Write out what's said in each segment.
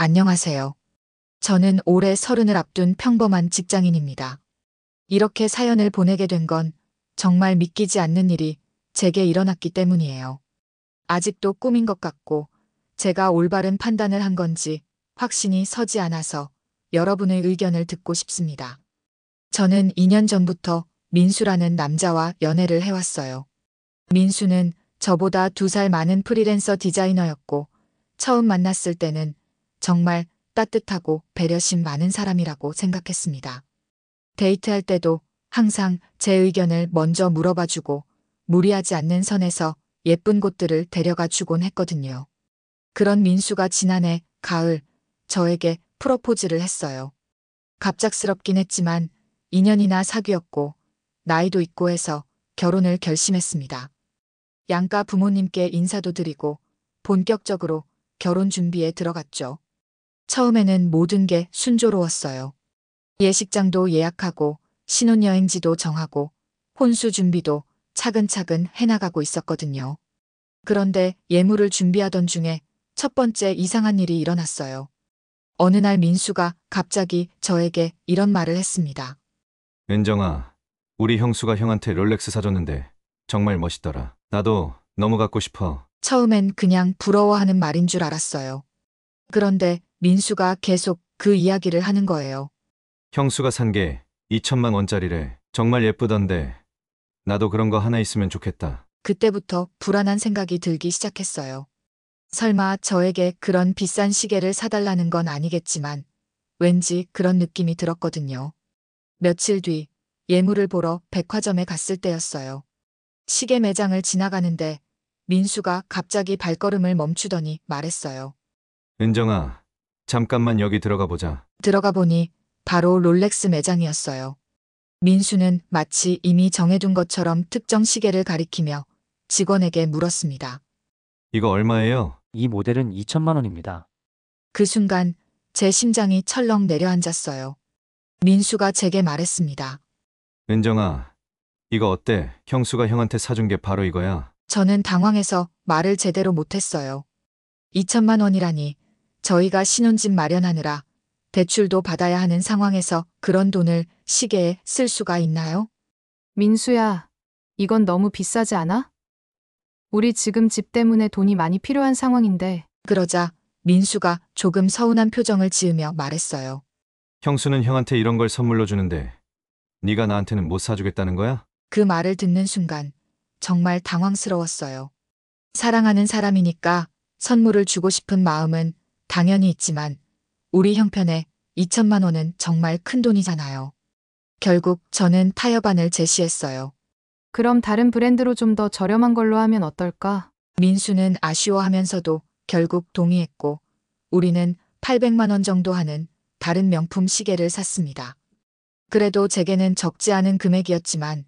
안녕하세요. 저는 올해 30을 앞둔 평범한 직장인입니다. 이렇게 사연을 보내게 된 건 정말 믿기지 않는 일이 제게 일어났기 때문이에요. 아직도 꿈인 것 같고 제가 올바른 판단을 한 건지 확신이 서지 않아서 여러분의 의견을 듣고 싶습니다. 저는 2년 전부터 민수라는 남자와 연애를 해왔어요. 민수는 저보다 2살 많은 프리랜서 디자이너였고 처음 만났을 때는 정말 따뜻하고 배려심 많은 사람이라고 생각했습니다. 데이트할 때도 항상 제 의견을 먼저 물어봐주고 무리하지 않는 선에서 예쁜 곳들을 데려가 주곤 했거든요. 그런 민수가 지난해 가을 저에게 프로포즈를 했어요. 갑작스럽긴 했지만 2년이나 사귀었고 나이도 있고 해서 결혼을 결심했습니다. 양가 부모님께 인사도 드리고 본격적으로 결혼 준비에 들어갔죠. 처음에는 모든 게 순조로웠어요. 예식장도 예약하고 신혼여행지도 정하고 혼수 준비도 차근차근 해나가고 있었거든요. 그런데 예물을 준비하던 중에 첫 번째 이상한 일이 일어났어요. 어느 날 민수가 갑자기 저에게 이런 말을 했습니다. 은정아, 우리 형수가 형한테 롤렉스 사줬는데 정말 멋있더라. 나도 너무 갖고 싶어. 처음엔 그냥 부러워하는 말인 줄 알았어요. 그런데 민수가 계속 그 이야기를 하는 거예요. 형수가 산 게 2천만 원짜리래. 정말 예쁘던데 나도 그런 거 하나 있으면 좋겠다. 그때부터 불안한 생각이 들기 시작했어요. 설마 저에게 그런 비싼 시계를 사달라는 건 아니겠지만 왠지 그런 느낌이 들었거든요. 며칠 뒤 예물을 보러 백화점에 갔을 때였어요. 시계 매장을 지나가는데 민수가 갑자기 발걸음을 멈추더니 말했어요. 은정아, 잠깐만 여기 들어가 보자. 들어가 보니 바로 롤렉스 매장이었어요. 민수는 마치 이미 정해둔 것처럼 특정 시계를 가리키며 직원에게 물었습니다. 이거 얼마예요? 이 모델은 2천만 원입니다. 그 순간 제 심장이 철렁 내려앉았어요. 민수가 제게 말했습니다. 은정아, 이거 어때? 형수가 형한테 사준 게 바로 이거야. 저는 당황해서 말을 제대로 못했어요. 2천만 원이라니 저희가 신혼집 마련하느라 대출도 받아야 하는 상황에서 그런 돈을 시계에 쓸 수가 있나요? 민수야, 이건 너무 비싸지 않아? 우리 지금 집 때문에 돈이 많이 필요한 상황인데. 그러자 민수가 조금 서운한 표정을 지으며 말했어요. 형수는 형한테 이런 걸 선물로 주는데 네가 나한테는 못 사주겠다는 거야? 그 말을 듣는 순간 정말 당황스러웠어요. 사랑하는 사람이니까 선물을 주고 싶은 마음은 당연히 있지만 우리 형편에 2천만 원은 정말 큰 돈이잖아요. 결국 저는 타협안을 제시했어요. 그럼 다른 브랜드로 좀 더 저렴한 걸로 하면 어떨까? 민수는 아쉬워하면서도 결국 동의했고 우리는 800만 원 정도 하는 다른 명품 시계를 샀습니다. 그래도 제게는 적지 않은 금액이었지만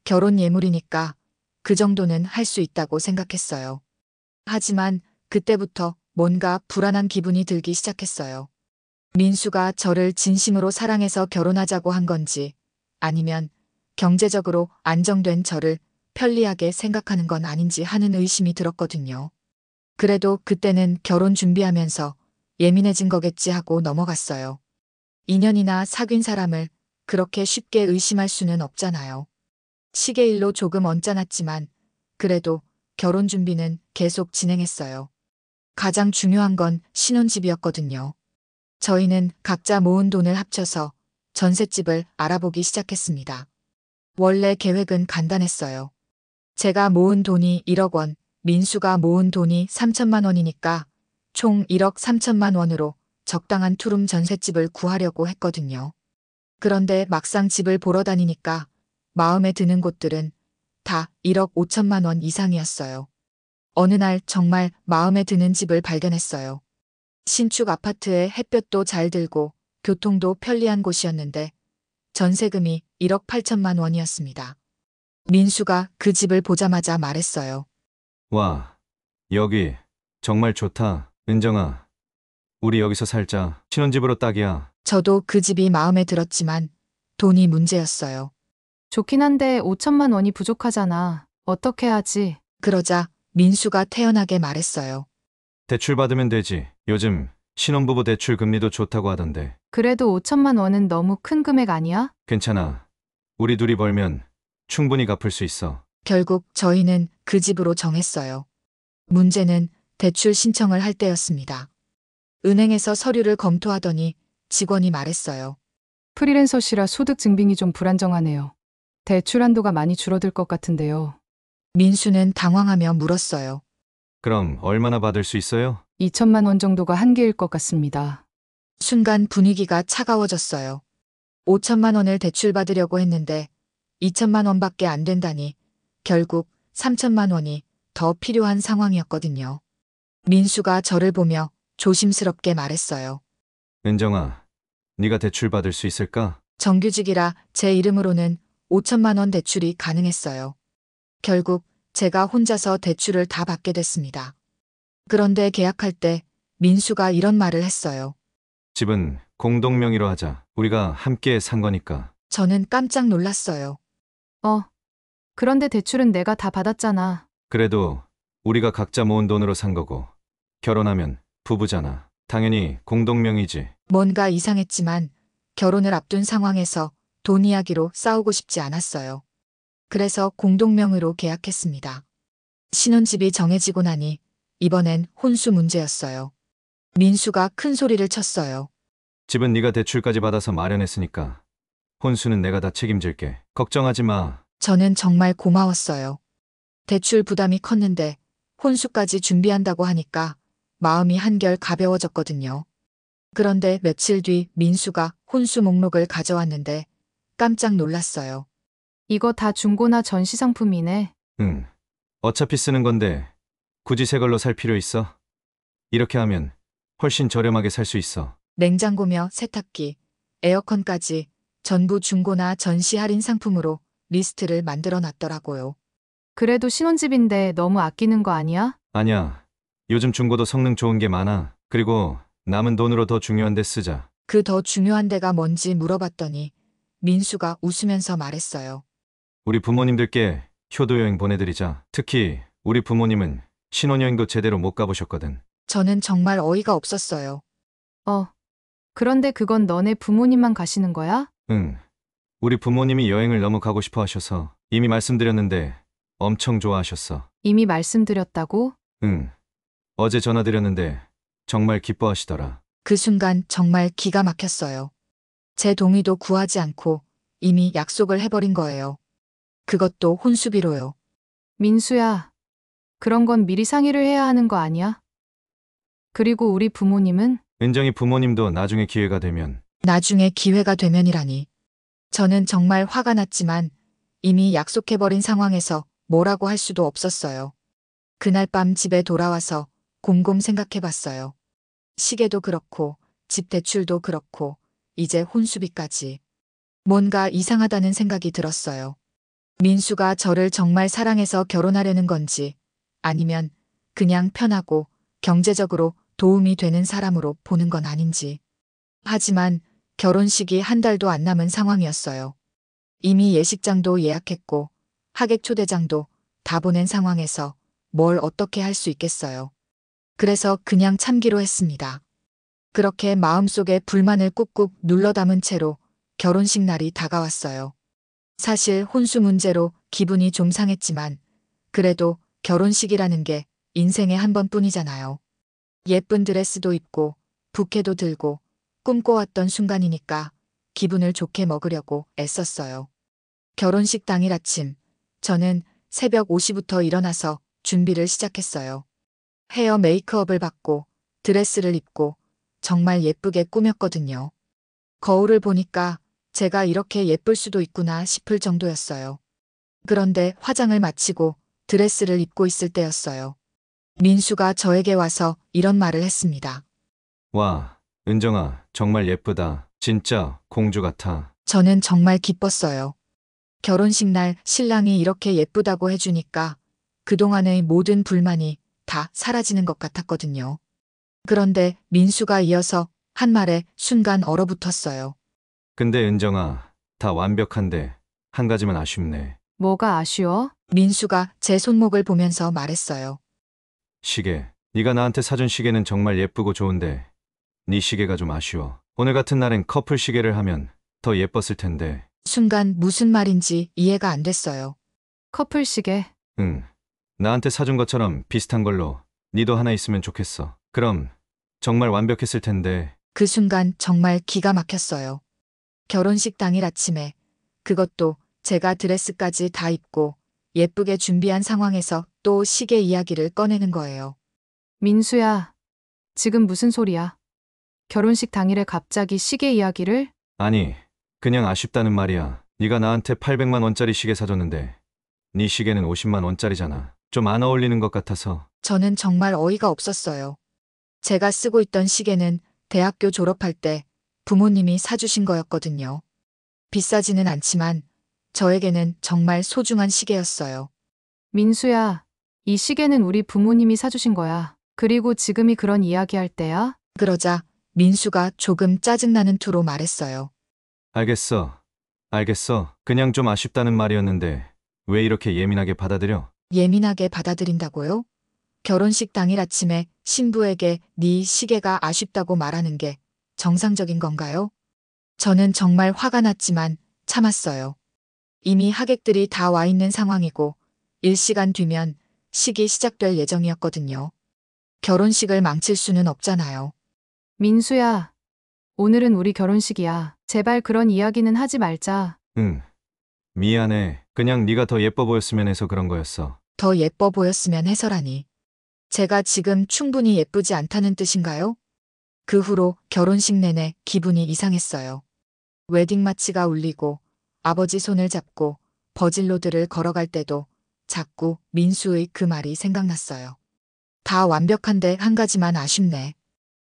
결혼 예물이니까 그 정도는 할 수 있다고 생각했어요. 하지만 그때부터 뭔가 불안한 기분이 들기 시작했어요. 민수가 저를 진심으로 사랑해서 결혼하자고 한 건지 아니면 경제적으로 안정된 저를 편리하게 생각하는 건 아닌지 하는 의심이 들었거든요. 그래도 그때는 결혼 준비하면서 예민해진 거겠지 하고 넘어갔어요. 2년이나 사귄 사람을 그렇게 쉽게 의심할 수는 없잖아요. 시계 일로 조금 언짢았지만 그래도 결혼 준비는 계속 진행했어요. 가장 중요한 건 신혼집이었거든요. 저희는 각자 모은 돈을 합쳐서 전셋집을 알아보기 시작했습니다. 원래 계획은 간단했어요. 제가 모은 돈이 1억 원, 민수가 모은 돈이 3천만 원이니까 총 1억 3천만 원으로 적당한 투룸 전셋집을 구하려고 했거든요. 그런데 막상 집을 보러 다니니까 마음에 드는 곳들은 다 1억 5천만 원 이상이었어요. 어느 날 정말 마음에 드는 집을 발견했어요. 신축 아파트에 햇볕도 잘 들고 교통도 편리한 곳이었는데 전세금이 1억 8천만 원이었습니다. 민수가 그 집을 보자마자 말했어요. 와, 여기 정말 좋다. 은정아, 우리 여기서 살자. 신혼집으로 딱이야. 저도 그 집이 마음에 들었지만 돈이 문제였어요. 좋긴 한데 5천만 원이 부족하잖아. 어떻게 하지? 그러자 민수가 태연하게 말했어요. 대출 받으면 되지. 요즘 신혼부부 대출 금리도 좋다고 하던데. 그래도 5천만 원은 너무 큰 금액 아니야? 괜찮아. 우리 둘이 벌면 충분히 갚을 수 있어. 결국 저희는 그 집으로 정했어요. 문제는 대출 신청을 할 때였습니다. 은행에서 서류를 검토하더니 직원이 말했어요. 프리랜서시라 소득 증빙이 좀 불안정하네요. 대출 한도가 많이 줄어들 것 같은데요. 민수는 당황하며 물었어요. 그럼 얼마나 받을 수 있어요? 2천만 원 정도가 한계일 것 같습니다. 순간 분위기가 차가워졌어요. 5천만 원을 대출받으려고 했는데 2천만 원밖에 안 된다니 결국 3천만 원이 더 필요한 상황이었거든요. 민수가 저를 보며 조심스럽게 말했어요. 은정아, 네가 대출 받을 수 있을까? 정규직이라 제 이름으로는 5천만 원 대출이 가능했어요. 결국 제가 혼자서 대출을 다 받게 됐습니다. 그런데 계약할 때 민수가 이런 말을 했어요. 집은 공동명의로 하자. 우리가 함께 산 거니까. 저는 깜짝 놀랐어요. 그런데 대출은 내가 다 받았잖아. 그래도 우리가 각자 모은 돈으로 산 거고. 결혼하면 부부잖아. 당연히 공동명의지. 뭔가 이상했지만 결혼을 앞둔 상황에서 돈 이야기로 싸우고 싶지 않았어요. 그래서 공동명의로 계약했습니다. 신혼집이 정해지고 나니 이번엔 혼수 문제였어요. 민수가 큰 소리를 쳤어요. 집은 네가 대출까지 받아서 마련했으니까. 혼수는 내가 다 책임질게. 걱정하지 마. 저는 정말 고마웠어요. 대출 부담이 컸는데 혼수까지 준비한다고 하니까 마음이 한결 가벼워졌거든요. 그런데 며칠 뒤 민수가 혼수 목록을 가져왔는데 깜짝 놀랐어요. 이거 다 중고나 전시 상품이네. 응. 어차피 쓰는 건데 굳이 새 걸로 살 필요 있어? 이렇게 하면 훨씬 저렴하게 살 수 있어. 냉장고며 세탁기, 에어컨까지 전부 중고나 전시 할인 상품으로 리스트를 만들어 놨더라고요. 그래도 신혼집인데 너무 아끼는 거 아니야? 아니야. 요즘 중고도 성능 좋은 게 많아. 그리고 남은 돈으로 더 중요한 데 쓰자. 그 더 중요한 데가 뭔지 물어봤더니 민수가 웃으면서 말했어요. 우리 부모님들께 효도 여행 보내드리자. 특히 우리 부모님은 신혼여행도 제대로 못 가보셨거든. 저는 정말 어이가 없었어요. 그런데 그건 너네 부모님만 가시는 거야? 응. 우리 부모님이 여행을 너무 가고 싶어 하셔서 이미 말씀드렸는데 엄청 좋아하셨어. 이미 말씀드렸다고? 응. 어제 전화드렸는데 정말 기뻐하시더라. 그 순간 정말 기가 막혔어요. 제 동의도 구하지 않고 이미 약속을 해버린 거예요. 그것도 혼수비로요. 민수야, 그런 건 미리 상의를 해야 하는 거 아니야? 그리고 우리 부모님은? 은정이 부모님도 나중에 기회가 되면. 나중에 기회가 되면이라니. 저는 정말 화가 났지만 이미 약속해버린 상황에서 뭐라고 할 수도 없었어요. 그날 밤 집에 돌아와서 곰곰 생각해봤어요. 시계도 그렇고 집 대출도 그렇고 이제 혼수비까지. 뭔가 이상하다는 생각이 들었어요. 민수가 저를 정말 사랑해서 결혼하려는 건지 아니면 그냥 편하고 경제적으로 도움이 되는 사람으로 보는 건 아닌지. 하지만 결혼식이 한 달도 안 남은 상황이었어요. 이미 예식장도 예약했고 하객 초대장도 다 보낸 상황에서 뭘 어떻게 할 수 있겠어요. 그래서 그냥 참기로 했습니다. 그렇게 마음속에 불만을 꾹꾹 눌러 담은 채로 결혼식 날이 다가왔어요. 사실 혼수 문제로 기분이 좀 상했지만 그래도 결혼식이라는 게 인생에 한 번뿐이잖아요. 예쁜 드레스도 입고 부케도 들고 꿈꿔왔던 순간이니까 기분을 좋게 먹으려고 애썼어요. 결혼식 당일 아침, 저는 새벽 5시부터 일어나서 준비를 시작했어요. 헤어 메이크업을 받고 드레스를 입고 정말 예쁘게 꾸몄거든요. 거울을 보니까 제가 이렇게 예쁠 수도 있구나 싶을 정도였어요. 그런데 화장을 마치고 드레스를 입고 있을 때였어요. 민수가 저에게 와서 이런 말을 했습니다. 와, 은정아, 정말 예쁘다. 진짜 공주 같아. 저는 정말 기뻤어요. 결혼식 날 신랑이 이렇게 예쁘다고 해주니까 그동안의 모든 불만이 다 사라지는 것 같았거든요. 그런데 민수가 이어서 한 말에 순간 얼어붙었어요. 근데 은정아, 다 완벽한데 한 가지만 아쉽네. 뭐가 아쉬워? 민수가 제 손목을 보면서 말했어요. 시계. 네가 나한테 사준 시계는 정말 예쁘고 좋은데 네 시계가 좀 아쉬워. 오늘 같은 날엔 커플 시계를 하면 더 예뻤을 텐데. 순간 무슨 말인지 이해가 안 됐어요. 커플 시계. 응. 나한테 사준 것처럼 비슷한 걸로 니도 하나 있으면 좋겠어. 그럼 정말 완벽했을 텐데. 그 순간 정말 기가 막혔어요. 결혼식 당일 아침에 그것도 제가 드레스까지 다 입고 예쁘게 준비한 상황에서 또 시계 이야기를 꺼내는 거예요. 민수야, 지금 무슨 소리야? 결혼식 당일에 갑자기 시계 이야기를? 아니, 그냥 아쉽다는 말이야. 네가 나한테 800만 원짜리 시계 사줬는데 네 시계는 50만 원짜리잖아. 좀 안 어울리는 것 같아서. 저는 정말 어이가 없었어요. 제가 쓰고 있던 시계는 대학교 졸업할 때 부모님이 사주신 거였거든요. 비싸지는 않지만 저에게는 정말 소중한 시계였어요. 민수야, 이 시계는 우리 부모님이 사주신 거야. 그리고 지금이 그런 이야기 할 때야? 그러자 민수가 조금 짜증나는 투로 말했어요. 알겠어. 알겠어. 그냥 좀 아쉽다는 말이었는데 왜 이렇게 예민하게 받아들여? 예민하게 받아들인다고요? 결혼식 당일 아침에 신부에게 네 시계가 아쉽다고 말하는 게 정상적인 건가요? 저는 정말 화가 났지만 참았어요. 이미 하객들이 다 와 있는 상황이고 1시간 뒤면 식이 시작될 예정이었거든요. 결혼식을 망칠 수는 없잖아요. 민수야, 오늘은 우리 결혼식이야. 제발 그런 이야기는 하지 말자. 응. 미안해. 그냥 네가 더 예뻐 보였으면 해서 그런 거였어. 더 예뻐 보였으면 해서라니. 제가 지금 충분히 예쁘지 않다는 뜻인가요? 그 후로 결혼식 내내 기분이 이상했어요. 웨딩마치가 울리고 아버지 손을 잡고 버질로드를 걸어갈 때도 자꾸 민수의 그 말이 생각났어요. 다 완벽한데 한 가지만 아쉽네.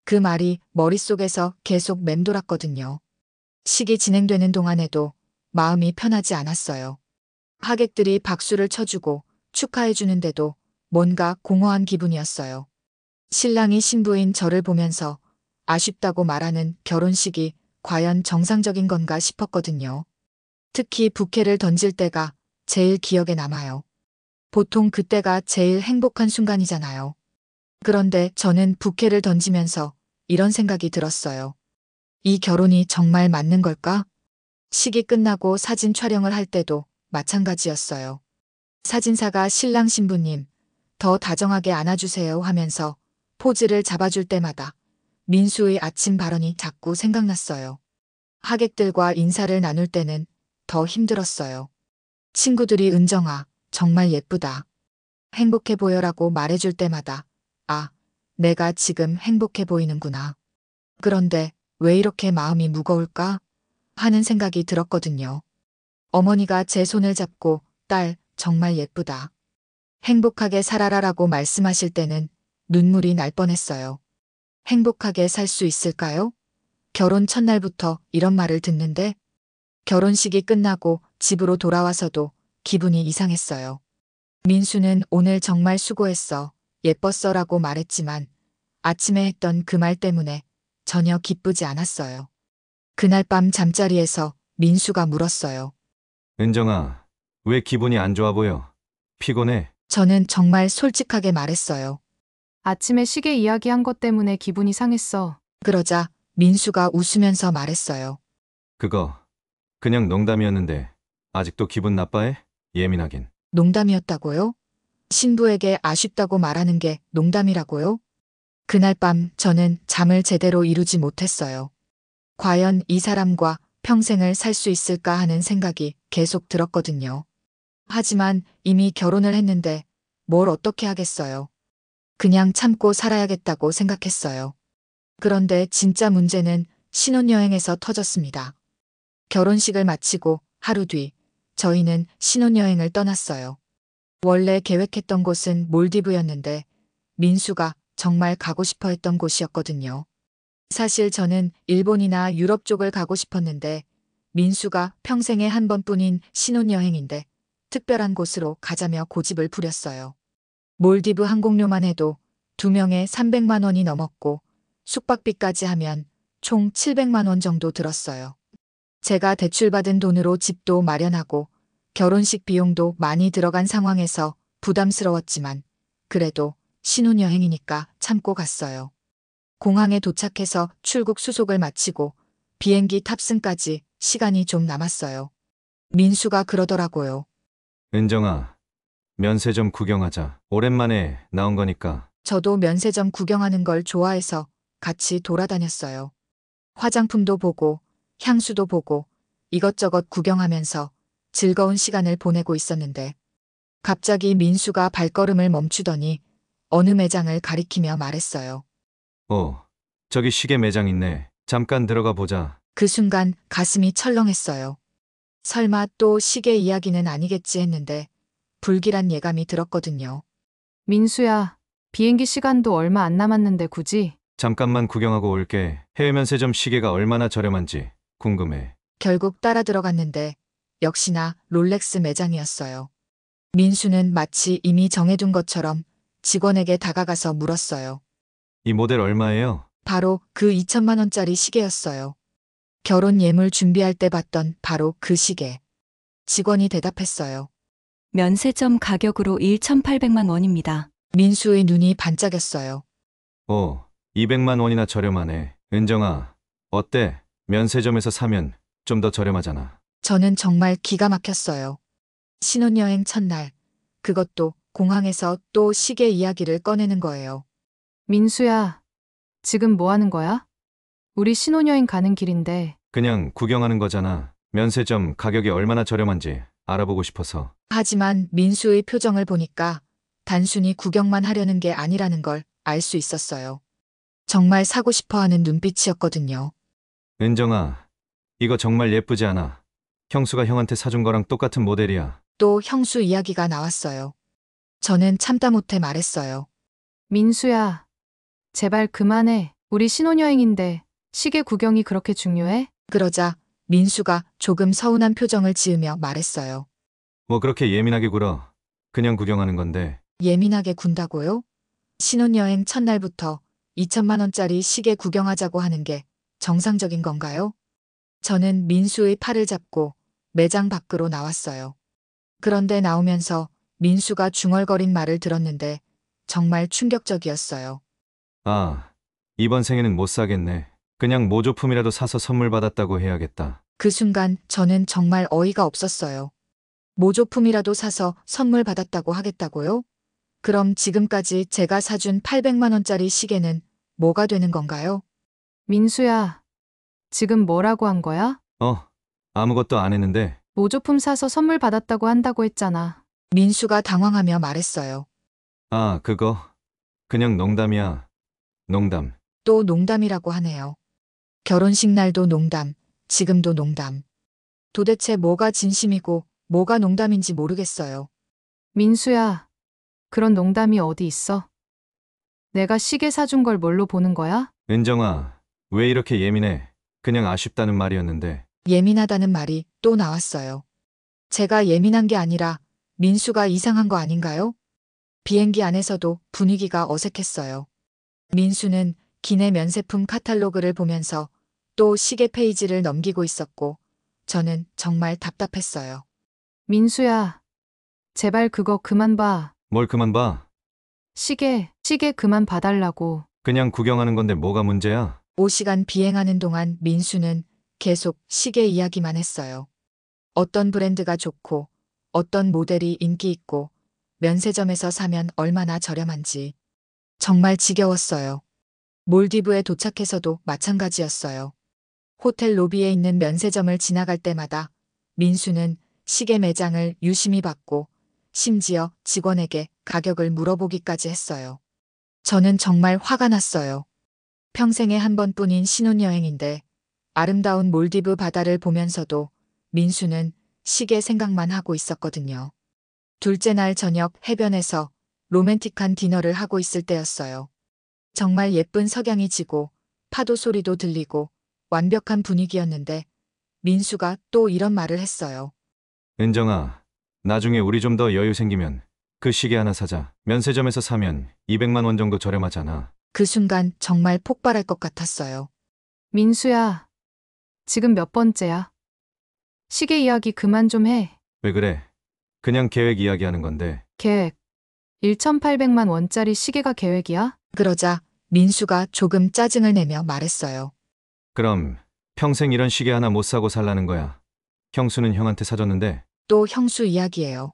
그 말이 머릿속에서 계속 맴돌았거든요. 식이 진행되는 동안에도 마음이 편하지 않았어요. 하객들이 박수를 쳐주고 축하해 주는데도 뭔가 공허한 기분이었어요. 신랑이 신부인 저를 보면서 아쉽다고 말하는 결혼식이 과연 정상적인 건가 싶었거든요. 특히 부케를 던질 때가 제일 기억에 남아요. 보통 그때가 제일 행복한 순간이잖아요. 그런데 저는 부케를 던지면서 이런 생각이 들었어요. 이 결혼이 정말 맞는 걸까? 식이 끝나고 사진 촬영을 할 때도 마찬가지였어요. 사진사가 신랑 신부님, 더 다정하게 안아주세요 하면서 포즈를 잡아줄 때마다 민수의 아침 발언이 자꾸 생각났어요. 하객들과 인사를 나눌 때는 더 힘들었어요. 친구들이 은정아, 정말 예쁘다. 행복해 보여라고 말해줄 때마다 아, 내가 지금 행복해 보이는구나. 그런데 왜 이렇게 마음이 무거울까? 하는 생각이 들었거든요. 어머니가 제 손을 잡고 딸, 정말 예쁘다. 행복하게 살아라라고 말씀하실 때는 눈물이 날 뻔했어요. 행복하게 살 수 있을까요? 결혼 첫날부터 이런 말을 듣는데 결혼식이 끝나고 집으로 돌아와서도 기분이 이상했어요. 민수는 오늘 정말 수고했어. 예뻤어 라고 말했지만 아침에 했던 그 말 때문에 전혀 기쁘지 않았어요. 그날 밤 잠자리에서 민수가 물었어요. 은정아, 왜 기분이 안 좋아 보여? 피곤해? 저는 정말 솔직하게 말했어요. 아침에 시계 이야기한 것 때문에 기분이 상했어. 그러자 민수가 웃으면서 말했어요. 그거 그냥 농담이었는데 아직도 기분 나빠해? 예민하긴. 농담이었다고요? 신부에게 아쉽다고 말하는 게 농담이라고요? 그날 밤 저는 잠을 제대로 이루지 못했어요. 과연 이 사람과 평생을 살 수 있을까 하는 생각이 계속 들었거든요. 하지만 이미 결혼을 했는데 뭘 어떻게 하겠어요. 그냥 참고 살아야겠다고 생각했어요. 그런데 진짜 문제는 신혼여행에서 터졌습니다. 결혼식을 마치고 하루 뒤 저희는 신혼여행을 떠났어요. 원래 계획했던 곳은 몰디브였는데 민수가 정말 가고 싶어 했던 곳이었거든요. 사실 저는 일본이나 유럽 쪽을 가고 싶었는데 민수가 평생에 한 번뿐인 신혼여행인데 특별한 곳으로 가자며 고집을 부렸어요. 몰디브 항공료만 해도 2명에 300만 원이 넘었고 숙박비까지 하면 총 700만 원 정도 들었어요. 제가 대출받은 돈으로 집도 마련하고 결혼식 비용도 많이 들어간 상황에서 부담스러웠지만 그래도 신혼여행이니까 참고 갔어요. 공항에 도착해서 출국 수속을 마치고 비행기 탑승까지 시간이 좀 남았어요. 민수가 그러더라고요. 은정아, 면세점 구경하자. 오랜만에 나온 거니까. 저도 면세점 구경하는 걸 좋아해서 같이 돌아다녔어요. 화장품도 보고 향수도 보고 이것저것 구경하면서 즐거운 시간을 보내고 있었는데 갑자기 민수가 발걸음을 멈추더니 어느 매장을 가리키며 말했어요. 저기 시계 매장 있네. 잠깐 들어가 보자. 그 순간 가슴이 철렁했어요. 설마 또 시계 이야기는 아니겠지 했는데 불길한 예감이 들었거든요. 민수야, 비행기 시간도 얼마 안 남았는데 굳이? 잠깐만 구경하고 올게. 해외 면세점 시계가 얼마나 저렴한지 궁금해. 결국 따라 들어갔는데 역시나 롤렉스 매장이었어요. 민수는 마치 이미 정해둔 것처럼 직원에게 다가가서 물었어요. 이 모델 얼마예요? 바로 그 2천만 원짜리 시계였어요. 결혼 예물 준비할 때 봤던 바로 그 시계. 직원이 대답했어요. 면세점 가격으로 1,800만 원입니다. 민수의 눈이 반짝였어요. 200만 원이나 저렴하네. 은정아, 어때? 면세점에서 사면 좀 더 저렴하잖아. 저는 정말 기가 막혔어요. 신혼여행 첫날, 그것도 공항에서 또 시계 이야기를 꺼내는 거예요. 민수야, 지금 뭐 하는 거야? 우리 신혼여행 가는 길인데. 그냥 구경하는 거잖아. 면세점 가격이 얼마나 저렴한지 알아보고 싶어서. 하지만 민수의 표정을 보니까 단순히 구경만 하려는 게 아니라는 걸 알 수 있었어요. 정말 사고 싶어 하는 눈빛이었거든요. 은정아, 이거 정말 예쁘지 않아? 형수가 형한테 사준 거랑 똑같은 모델이야. 또 형수 이야기가 나왔어요. 저는 참다 못해 말했어요. 민수야, 제발 그만해. 우리 신혼여행인데 시계 구경이 그렇게 중요해? 그러자 민수가 조금 서운한 표정을 지으며 말했어요. 뭐 그렇게 예민하게 굴어. 그냥 구경하는 건데. 예민하게 군다고요? 신혼여행 첫날부터 2천만 원짜리 시계 구경하자고 하는 게 정상적인 건가요? 저는 민수의 팔을 잡고 매장 밖으로 나왔어요. 그런데 나오면서 민수가 중얼거린 말을 들었는데 정말 충격적이었어요. 아, 이번 생에는 못 사겠네. 그냥 모조품이라도 사서 선물 받았다고 해야겠다. 그 순간 저는 정말 어이가 없었어요. 모조품이라도 사서 선물 받았다고 하겠다고요? 그럼 지금까지 제가 사준 800만 원짜리 시계는 뭐가 되는 건가요? 민수야, 지금 뭐라고 한 거야? 아무것도 안 했는데. 모조품 사서 선물 받았다고 한다고 했잖아. 민수가 당황하며 말했어요. 아, 그거. 그냥 농담이야. 농담. 또 농담이라고 하네요. 결혼식 날도 농담, 지금도 농담. 도대체 뭐가 진심이고 뭐가 농담인지 모르겠어요. 민수야, 그런 농담이 어디 있어? 내가 시계 사준 걸 뭘로 보는 거야? 은정아, 왜 이렇게 예민해? 그냥 아쉽다는 말이었는데. 예민하다는 말이 또 나왔어요. 제가 예민한 게 아니라 민수가 이상한 거 아닌가요? 비행기 안에서도 분위기가 어색했어요. 민수는 기내 면세품 카탈로그를 보면서 또 시계 페이지를 넘기고 있었고 저는 정말 답답했어요. 민수야, 제발 그거 그만 봐. 뭘 그만 봐. 시계 그만 봐달라고. 그냥 구경하는 건데 뭐가 문제야? 5시간 비행하는 동안 민수는 계속 시계 이야기만 했어요. 어떤 브랜드가 좋고 어떤 모델이 인기 있고 면세점에서 사면 얼마나 저렴한지. 정말 지겨웠어요. 몰디브에 도착해서도 마찬가지였어요. 호텔 로비에 있는 면세점을 지나갈 때마다 민수는 시계 매장을 유심히 봤고 심지어 직원에게 가격을 물어보기까지 했어요. 저는 정말 화가 났어요. 평생에 한 번뿐인 신혼여행인데 아름다운 몰디브 바다를 보면서도 민수는 시계 생각만 하고 있었거든요. 둘째 날 저녁 해변에서 로맨틱한 디너를 하고 있을 때였어요. 정말 예쁜 석양이 지고 파도 소리도 들리고 완벽한 분위기였는데 민수가 또 이런 말을 했어요. 은정아, 나중에 우리 좀 더 여유 생기면 그 시계 하나 사자. 면세점에서 사면 200만 원 정도 저렴하잖아. 그 순간 정말 폭발할 것 같았어요. 민수야, 지금 몇 번째야? 시계 이야기 그만 좀 해. 왜 그래? 그냥 계획 이야기하는 건데. 계획. 1,800만 원짜리 시계가 계획이야? 그러자 민수가 조금 짜증을 내며 말했어요. 그럼 평생 이런 시계 하나 못 사고 살라는 거야. 형수는 형한테 사줬는데 또 형수 이야기예요.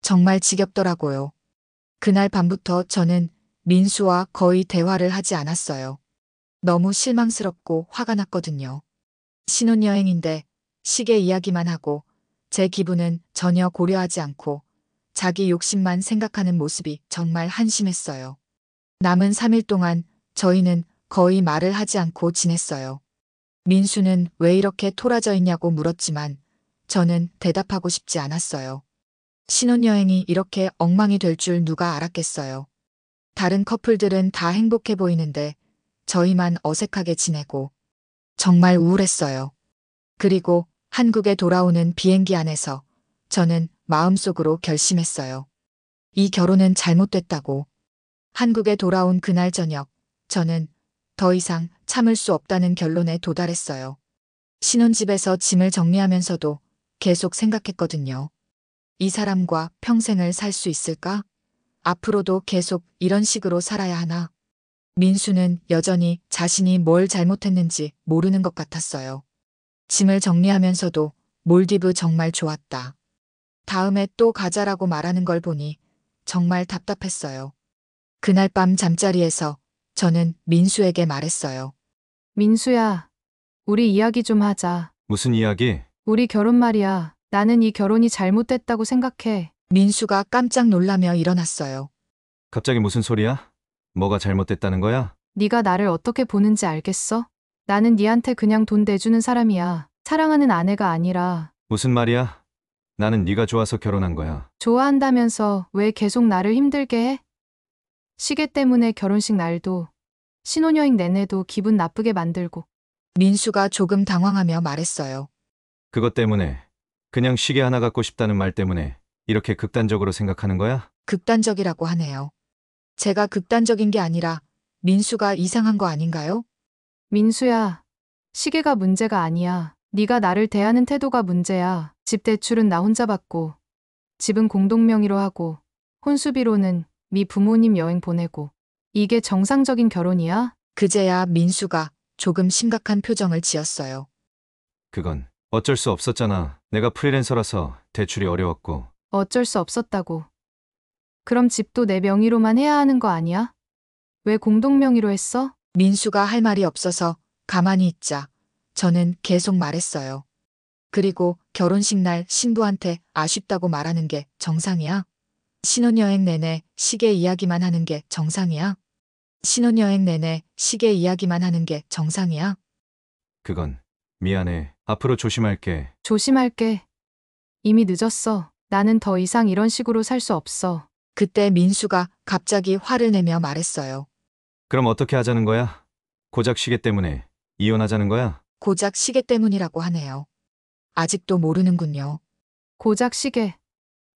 정말 지겹더라고요. 그날 밤부터 저는 민수와 거의 대화를 하지 않았어요. 너무 실망스럽고 화가 났거든요. 신혼여행인데 시계 이야기만 하고 제 기분은 전혀 고려하지 않고 자기 욕심만 생각하는 모습이 정말 한심했어요. 남은 3일 동안 저희는 거의 말을 하지 않고 지냈어요. 민수는 왜 이렇게 토라져 있냐고 물었지만 저는 대답하고 싶지 않았어요. 신혼여행이 이렇게 엉망이 될 줄 누가 알았겠어요. 다른 커플들은 다 행복해 보이는데 저희만 어색하게 지내고 정말 우울했어요. 그리고 한국에 돌아오는 비행기 안에서 저는 마음속으로 결심했어요. 이 결혼은 잘못됐다고. 한국에 돌아온 그날 저녁, 저는 더 이상 참을 수 없다는 결론에 도달했어요. 신혼집에서 짐을 정리하면서도 계속 생각했거든요. 이 사람과 평생을 살 수 있을까? 앞으로도 계속 이런 식으로 살아야 하나? 민수는 여전히 자신이 뭘 잘못했는지 모르는 것 같았어요. 짐을 정리하면서도 몰디브 정말 좋았다. 다음에 또 가자라고 말하는 걸 보니 정말 답답했어요. 그날 밤 잠자리에서 저는 민수에게 말했어요. 민수야, 우리 이야기 좀 하자. 무슨 이야기? 우리 결혼 말이야. 나는 이 결혼이 잘못됐다고 생각해. 민수가 깜짝 놀라며 일어났어요. 갑자기 무슨 소리야? 뭐가 잘못됐다는 거야? 네가 나를 어떻게 보는지 알겠어? 나는 네한테 그냥 돈 내주는 사람이야. 사랑하는 아내가 아니라. 무슨 말이야? 나는 네가 좋아서 결혼한 거야. 좋아한다면서 왜 계속 나를 힘들게 해? 시계 때문에 결혼식 날도 신혼여행 내내도 기분 나쁘게 만들고. 민수가 조금 당황하며 말했어요. 그것 때문에 그냥 시계 하나 갖고 싶다는 말 때문에 이렇게 극단적으로 생각하는 거야? 극단적이라고 하네요. 제가 극단적인 게 아니라 민수가 이상한 거 아닌가요? 민수야, 시계가 문제가 아니야. 네가 나를 대하는 태도가 문제야. 집 대출은 나 혼자 받고, 집은 공동 명의로 하고, 혼수비로는 네 부모님 여행 보내고. 이게 정상적인 결혼이야? 그제야 민수가 조금 심각한 표정을 지었어요. 그건 어쩔 수 없었잖아. 내가 프리랜서라서 대출이 어려웠고. 어쩔 수 없었다고. 그럼 집도 내 명의로만 해야 하는 거 아니야? 왜 공동 명의로 했어? 민수가 할 말이 없어서 가만히 있자 저는 계속 말했어요. 그리고 결혼식 날 신부한테 아쉽다고 말하는 게 정상이야? 신혼여행 내내 시계 이야기만 하는 게 정상이야? 신혼여행 내내 시계 이야기만 하는 게 정상이야? 그건 미안해. 앞으로 조심할게. 조심할게. 이미 늦었어. 나는 더 이상 이런 식으로 살 수 없어. 그때 민수가 갑자기 화를 내며 말했어요. 그럼 어떻게 하자는 거야? 고작 시계 때문에 이혼하자는 거야? 고작 시계 때문이라고 하네요. 아직도 모르는군요. 고작 시계.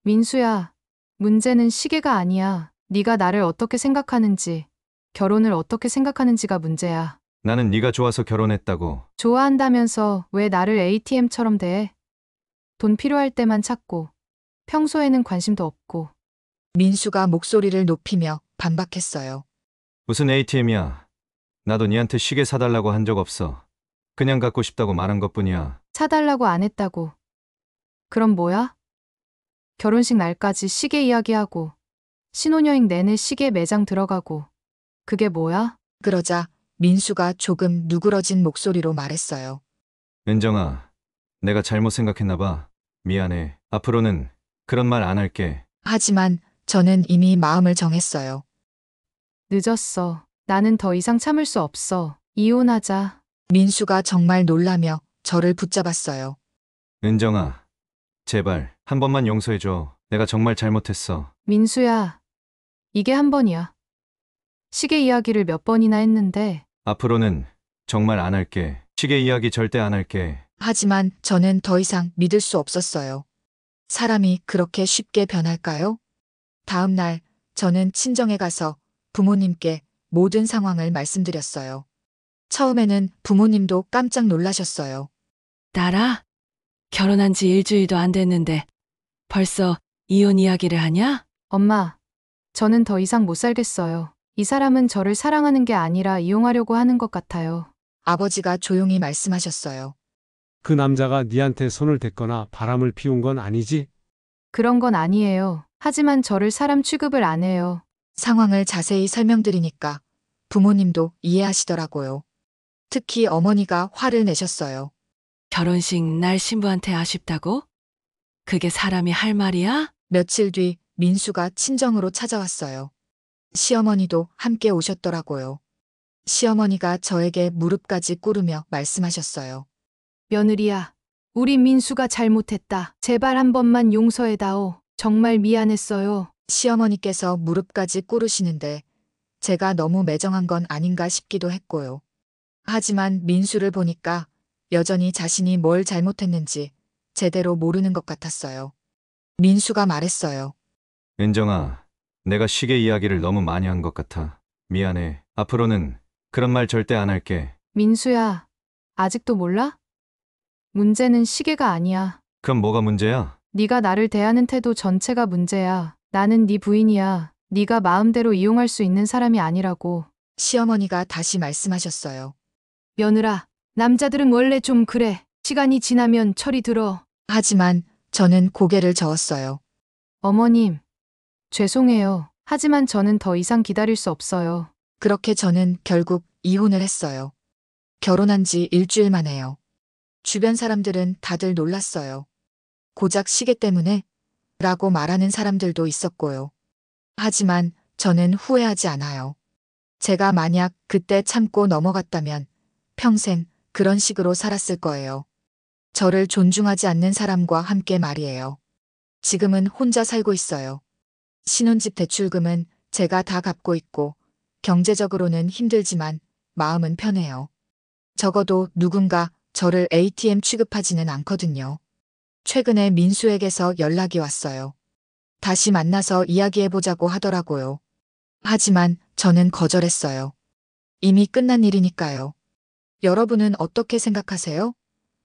민수야, 문제는 시계가 아니야. 네가 나를 어떻게 생각하는지, 결혼을 어떻게 생각하는지가 문제야. 나는 네가 좋아서 결혼했다고. 좋아한다면서 왜 나를 ATM처럼 대해? 돈 필요할 때만 찾고, 평소에는 관심도 없고. 민수가 목소리를 높이며 반박했어요. 무슨 ATM이야. 나도 니한테 시계 사달라고 한 적 없어. 그냥 갖고 싶다고 말한 것뿐이야. 사달라고 안 했다고. 그럼 뭐야? 결혼식 날까지 시계 이야기하고, 신혼여행 내내 시계 매장 들어가고. 그게 뭐야? 그러자 민수가 조금 누그러진 목소리로 말했어요. 은정아, 내가 잘못 생각했나 봐. 미안해. 앞으로는 그런 말 안 할게. 하지만 저는 이미 마음을 정했어요. 늦었어. 나는 더 이상 참을 수 없어. 이혼하자. 민수가 정말 놀라며 저를 붙잡았어요. 은정아, 제발 한 번만 용서해줘. 내가 정말 잘못했어. 민수야, 이게 한 번이야. 시계 이야기를 몇 번이나 했는데. 앞으로는 정말 안 할게. 시계 이야기 절대 안 할게. 하지만 저는 더 이상 믿을 수 없었어요. 사람이 그렇게 쉽게 변할까요? 다음 날 저는 친정에 가서 부모님께 모든 상황을 말씀드렸어요. 처음에는 부모님도 깜짝 놀라셨어요. 나라? 결혼한 지 일주일도 안 됐는데 벌써 이혼 이야기를 하냐? 엄마, 저는 더 이상 못 살겠어요. 이 사람은 저를 사랑하는 게 아니라 이용하려고 하는 것 같아요. 아버지가 조용히 말씀하셨어요. 그 남자가 네한테 손을 댔거나 바람을 피운 건 아니지? 그런 건 아니에요. 하지만 저를 사람 취급을 안 해요. 상황을 자세히 설명드리니까 부모님도 이해하시더라고요. 특히 어머니가 화를 내셨어요. 결혼식 날 신부한테 아쉽다고? 그게 사람이 할 말이야? 며칠 뒤 민수가 친정으로 찾아왔어요. 시어머니도 함께 오셨더라고요. 시어머니가 저에게 무릎까지 꿇으며 말씀하셨어요. 며느리야, 우리 민수가 잘못했다. 제발 한 번만 용서해다오. 정말 미안했어요. 시어머니께서 무릎까지 꿇으시는데 제가 너무 매정한 건 아닌가 싶기도 했고요. 하지만 민수를 보니까 여전히 자신이 뭘 잘못했는지 제대로 모르는 것 같았어요. 민수가 말했어요. 은정아, 내가 시계 이야기를 너무 많이 한 것 같아. 미안해. 앞으로는 그런 말 절대 안 할게. 민수야, 아직도 몰라? 문제는 시계가 아니야. 그럼 뭐가 문제야? 네가 나를 대하는 태도 전체가 문제야. 나는 네 부인이야. 네가 마음대로 이용할 수 있는 사람이 아니라고. 시어머니가 다시 말씀하셨어요. 며느라, 남자들은 원래 좀 그래. 시간이 지나면 철이 들어. 하지만 저는 고개를 저었어요. 어머님, 죄송해요. 하지만 저는 더 이상 기다릴 수 없어요. 그렇게 저는 결국 이혼을 했어요. 결혼한 지 일주일 만에요. 주변 사람들은 다들 놀랐어요. 고작 시계 때문에? 라고 말하는 사람들도 있었고요. 하지만 저는 후회하지 않아요. 제가 만약 그때 참고 넘어갔다면 평생 그런 식으로 살았을 거예요. 저를 존중하지 않는 사람과 함께 말이에요. 지금은 혼자 살고 있어요. 신혼집 대출금은 제가 다 갚고 있고 경제적으로는 힘들지만 마음은 편해요. 적어도 누군가 저를 ATM 취급하지는 않거든요. 최근에 민수에게서 연락이 왔어요. 다시 만나서 이야기해보자고 하더라고요. 하지만 저는 거절했어요. 이미 끝난 일이니까요. 여러분은 어떻게 생각하세요?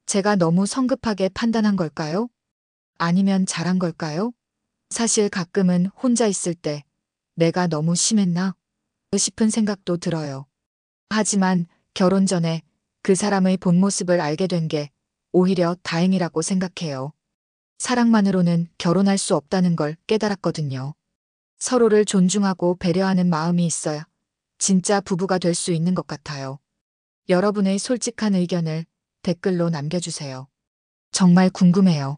제가 너무 성급하게 판단한 걸까요? 아니면 잘한 걸까요? 사실 가끔은 혼자 있을 때 내가 너무 심했나 싶은 생각도 들어요. 하지만 결혼 전에 그 사람의 본 모습을 알게 된 게 오히려 다행이라고 생각해요. 사랑만으로는 결혼할 수 없다는 걸 깨달았거든요. 서로를 존중하고 배려하는 마음이 있어야 진짜 부부가 될 수 있는 것 같아요. 여러분의 솔직한 의견을 댓글로 남겨주세요. 정말 궁금해요.